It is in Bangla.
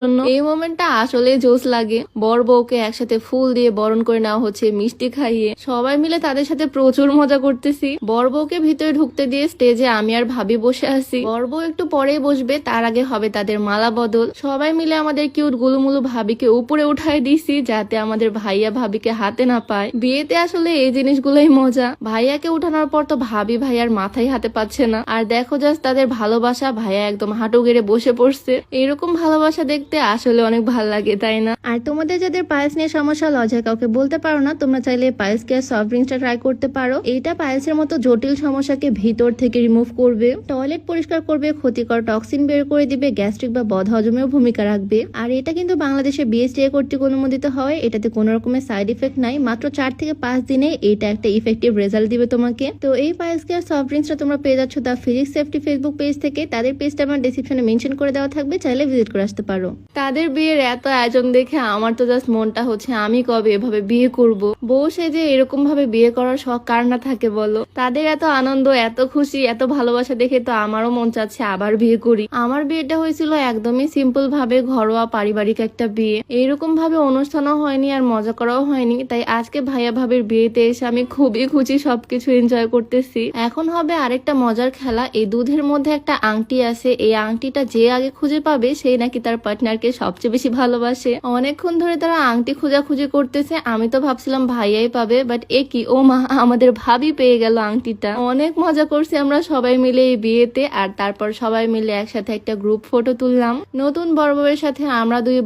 এই মোমেন্টটা আসলে জোস লাগে। বর বউকে একসাথে ফুল দিয়ে বরণ করে নেওয়া হচ্ছে, মিষ্টি খাইয়ে সবাই মিলে তাদের সাথে প্রচুর মজা করতেছি। বর বউকে ভিতরে ঢুকতে দিয়ে স্টেজে আমি আর ভাবি বসে আছি। বর বউ একটু পরেই বসবে, তার আগে হবে তাদের মালা বদল। সবাই মিলে আমাদের কিউট গুলুমুলু ভাবিকে উপরে উঠায় দিছি যাতে আমাদের ভাইয়া ভাবিকে হাতে না পায়। বিয়েতে আসলে এই জিনিসগুলোই মজা। ভাইয়াকে উঠানোর পর তো ভাবি ভাইয়ার মাথায় হাতে পাচ্ছে না। আর দেখো জাস্ট তাদের ভালোবাসা, ভাইয়া একদম হাঁটু গেড়ে বসে পড়ছে। এইরকম ভালোবাসা দেখতে আসলে অনেক ভালো লাগে, তাই না? আর তোমাদের যাদের পায়েস নিয়ে সমস্যা, লজ্জায় কাউকে বলতে পারো না, তোমরা চাইলে পায়েস কেয়ার সফট ড্রিঙ্কসটা ট্রাই করতে পারো। এইটা পায়েসের মতো জটিল সমস্যাকে ভিতর থেকে রিমুভ করবে, টয়লেট পরিষ্কার করবে, ক্ষতিকর টক্সিন বের করে দিবে, গ্যাস্ট্রিক বা বদহজমেও ভূমিকা রাখবে। আর এটা কিন্তু বাংলাদেশে বিএসটিআই কর্তৃক অনুমোদিত হয়। এটাতে কোনো রকমের সাইড ইফেক্ট নাই। মাত্র 4 থেকে 5 দিনে এটা একটা ইফেক্টিভ রেজাল্ট দিবে তোমাকে। তো এই পায়েস কেয়ার সফট ড্রিঙ্কসটা তোমরা পেয়ে যাচ্ছ দা ফিজিক্স সেফটি ফেসবুক পেজ থেকে। তাদের পেজটা আমার ডেসক্রিপশনে মেনশন করে দেওয়া থাকবে, চাইলে ভিজিট করে আসতে পারো। তাদের বিয়ের এত আয়োজন দেখে আমার তো জাস্ট মনটা হচ্ছে আমি কবে এভাবে বিয়ে করব। বউ সেজে এরকম ভাবে বিয়ে করার শখ কার না থাকে বলো। তাদের এত আনন্দ, এত খুশি, এত ভালোবাসা দেখে তো আমারও মন চাচ্ছে আবার বিয়ে করি। আমার বিয়েটা হয়েছিল একদমই সিম্পল ভাবে, ঘরোয়া পারিবারিক একটা বিয়ে। এইরকম ভাবে অনুষ্ঠানও হয়নি আর মজা করাও হয়নি। তাই আজকে ভাইয়া ভাবির বিয়েতে এসে আমি খুবই খুশি, সবকিছু এনজয় করতেছি। এখন হবে আরেকটা মজার খেলা। এই দুধের মধ্যে একটা আংটি আছে, এই আংটিটা যে আগে খুঁজে পাবে সেই নাকি তার পার্টনারকে সবচেয়ে বেশি ভালোবাসে। অনেকক্ষণ ধরে তারা আংটি খোঁজাখুঁজি করতেছে। আমি তো ভাবছিলাম ভাইয়াই পাবে, বাট এ কি, ও মা, আমাদের ভাবি পেয়ে গেল আংটিটা। অনেক মজা করছি আমরা সবাই মিলে এই বিয়েতে। আর তারপর সবাই মিলে একসাথে একটা গ্রুপ ফটো তুললাম। নতুন বর বউয়ের সাথে আমরা দুই